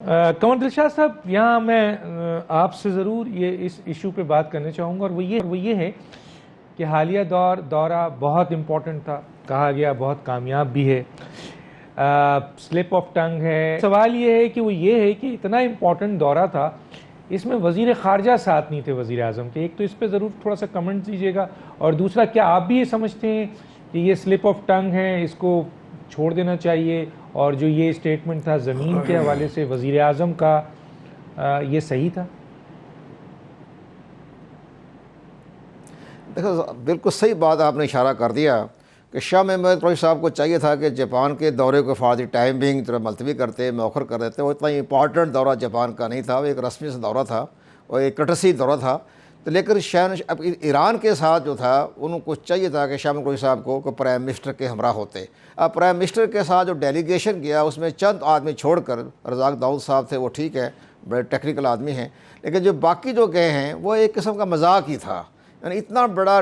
قمر دلشاد صاحب، یہاں میں آپ سے ضرور اس ایشو پہ بات کرنا چاہوں گا، اور وہ یہ ہے کہ حالیہ دورہ بہت امپورٹنٹ تھا، کہا گیا بہت کامیاب بھی ہے، سلپ آف ٹنگ ہے۔ سوال یہ ہے کہ اتنا امپورٹنٹ دورہ تھا، اس میں وزیر خارجہ ساتھ نہیں تھے وزیر اعظم کے۔ ایک تو اس پہ ضرور تھوڑا سا کمنٹ دیجیے گا، اور دوسرا کیا آپ بھی یہ سمجھتے ہیں کہ یہ سلپ آف ٹنگ ہے، اس کو چھوڑ دینا چاہیے، اور جو یہ اسٹیٹمنٹ تھا زمین کے حوالے سے وزیر اعظم کا، یہ صحیح تھا؟ دیکھو، بالکل صحیح بات آپ نے اشارہ کر دیا کہ شاہ محمود قریشی صاحب کو چاہیے تھا کہ جاپان کے دورے کو فار دی ٹائم بینگ طرح ملتوی کرتے، مؤخر کر دیتے۔ وہ اتنا امپورٹنٹ دورہ جاپان کا نہیں تھا، وہ ایک رسمی سے دورہ تھا اور ایک کٹسی دورہ تھا۔ تو لیکن اب ایران کے ساتھ جو تھا، ان کو چاہیے تھا کہ شاہ محمود قریشی صاحب کو پرائم منسٹر کے ہمراہ ہوتے۔ اب پرائم منسٹر کے ساتھ جو ڈیلیگیشن گیا، اس میں چند آدمی چھوڑ کر، رزاق داؤد صاحب تھے، وہ ٹھیک ہے، بڑے ٹیکنیکل آدمی ہیں، لیکن جو باقی جو گئے ہیں وہ ایک قسم کا مذاق ہی تھا۔ یعنی اتنا بڑا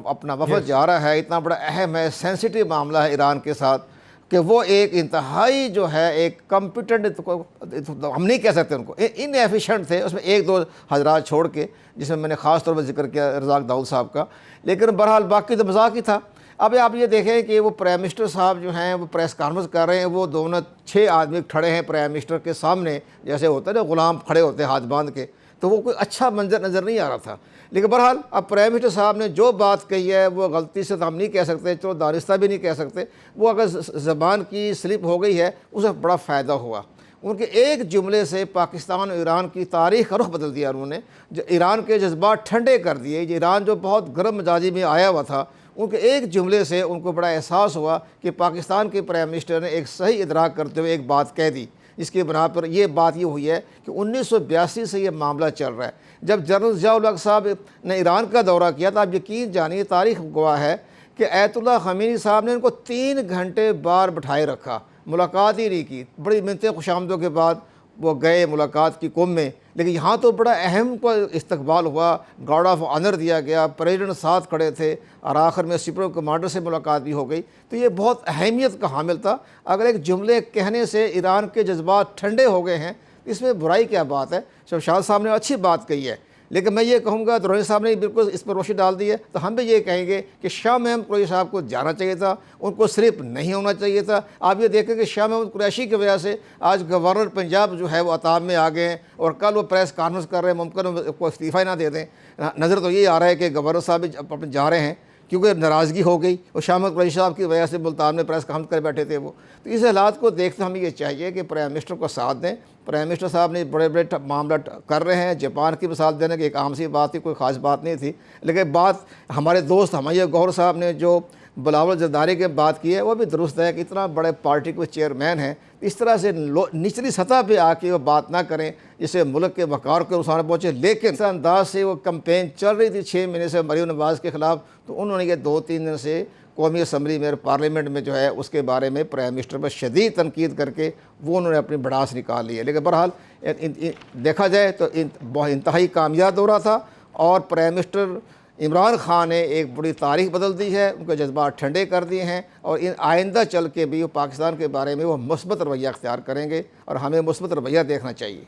اپنا وفد جا رہا ہے، اتنا بڑا اہم ہے، سینسٹیو معاملہ ہے ایران کے ساتھ، کہ وہ ایک انتہائی جو ہے ایک کمپیٹنٹ، ہم نہیں کہہ سکتے ان کو، ان ایفیشینٹ تھے، اس میں ایک دو حضرات چھوڑ کے، جس میں نے خاص طور پر ذکر کیا رزاق داؤد صاحب کا، لیکن بہرحال باقی تو مذاق ہی تھا۔ اب آپ یہ دیکھیں کہ وہ پرائم منسٹر صاحب جو ہیں وہ پریس کانفرنس کر رہے ہیں، وہ دونوں 6 آدمی کھڑے ہیں پرائم منسٹر کے سامنے، جیسے ہوتا ہے نا غلام کھڑے ہوتے ہیں ہاتھ باندھ کے، تو وہ کوئی اچھا منظر نظر نہیں آ رہا تھا۔ لیکن بہرحال اب پرائم منسٹر صاحب نے جو بات کہی ہے، وہ غلطی سے تو ہم نہیں کہہ سکتے، چلو دانستہ بھی نہیں کہہ سکتے، وہ اگر زبان کی سلپ ہو گئی ہے، اسے بڑا فائدہ ہوا۔ ان کے ایک جملے سے پاکستان اور ایران کی تاریخ کا رخ بدل دیا انہوں نے، جو ایران کے جذبات ٹھنڈے کر دیے۔ ایران جو بہت گرم مزاجی میں آیا ہوا تھا، ان کے ایک جملے سے ان کو بڑا احساس ہوا کہ پاکستان کے پرائم منسٹر نے ایک صحیح ادراک کرتے ہوئے ایک بات کہہ دی، جس کی بنا پر یہ بات یہ ہوئی ہے کہ 1982 سے یہ معاملہ چل رہا ہے۔ جب جنرل ضیاء الحق صاحب نے ایران کا دورہ کیا تو آپ یقین جانیے، تاریخ گواہ ہے کہ آیت اللہ خمینی صاحب نے ان کو 3 گھنٹے بار بٹھائے رکھا، ملاقات ہی نہیں کی۔ بڑی منتیں خوش آمدوں کے بعد وہ گئے ملاقات کی قم میں، لیکن یہاں تو بڑا اہم کو استقبال ہوا، گارڈ آف آنر دیا گیا، پریزیڈنٹ ساتھ کھڑے تھے، اور آخر میں سپریم کمانڈر سے ملاقات بھی ہو گئی۔ تو یہ بہت اہمیت کا حامل تھا۔ اگر ایک جملے کہنے سے ایران کے جذبات ٹھنڈے ہو گئے ہیں، اس میں برائی کیا بات ہے؟ شمشاد صاحب نے اچھی بات کہی ہے، لیکن میں یہ کہوں گا، درانی صاحب نے بالکل اس پر روشنی ڈال دی ہے، تو ہم بھی یہ کہیں گے کہ شاہ محمود قریشی صاحب کو جانا چاہیے تھا، ان کو صرف نہیں ہونا چاہیے تھا۔ آپ یہ دیکھیں کہ شاہ محمود قریشی کی وجہ سے آج گورنر پنجاب جو ہے وہ عطاب میں آ گئے ہیں، اور کل وہ پریس کانفرنس کر رہے ہیں، ممکن کو استعفیٰ نہ دے دیں۔ نظر تو یہ آ رہا ہے کہ گورنر صاحب بھی جا رہے ہیں، کیونکہ ناراضگی ہو گئی، اور شاہ محمود قریشی صاحب کی وجہ سے ملتان میں پریس کانفرنس کر بیٹھے تھے وہ۔ تو اس حالات کو دیکھتے ہمیں یہ چاہیے کہ پرائم منسٹر کو ساتھ دیں۔ پرائم منسٹر صاحب نے بڑے بڑے معاملہ کر رہے ہیں، جاپان کی مثال دینے کی ایک عام سی بات تھی، کوئی خاص بات نہیں تھی، لیکن بات ہمارے دوست ہمایہ گوہر صاحب نے جو بلاول زرداری کے بات کی ہے، وہ بھی درست ہے کہ اتنا بڑے پارٹی کے چیئرمین ہیں، اس طرح سے نچلی سطح پہ آ کے وہ بات نہ کریں جس سے ملک کے وقار کو نقصان پہنچے۔ لیکن اس انداز سے وہ کمپین چل رہی تھی 6 مہینے سے مریم نواز کے خلاف، تو انہوں نے یہ 2-3 دن سے قومی اسمبلی میں اور پارلیمنٹ میں جو ہے اس کے بارے میں پرائم منسٹر پر شدید تنقید کر کے وہ انہوں نے اپنی بڑاس نکال لی ہے۔ لیکن بہرحال دیکھا جائے تو بہت انتہائی کامیاب دورہ تھا، اور پرائم منسٹر عمران خان نے ایک بڑی تاریخ بدل دی ہے، ان کے جذبات ٹھنڈے کر دیے ہیں، اور آئندہ چل کے بھی وہ پاکستان کے بارے میں وہ مثبت رویہ اختیار کریں گے، اور ہمیں مثبت رویہ دیکھنا چاہیے۔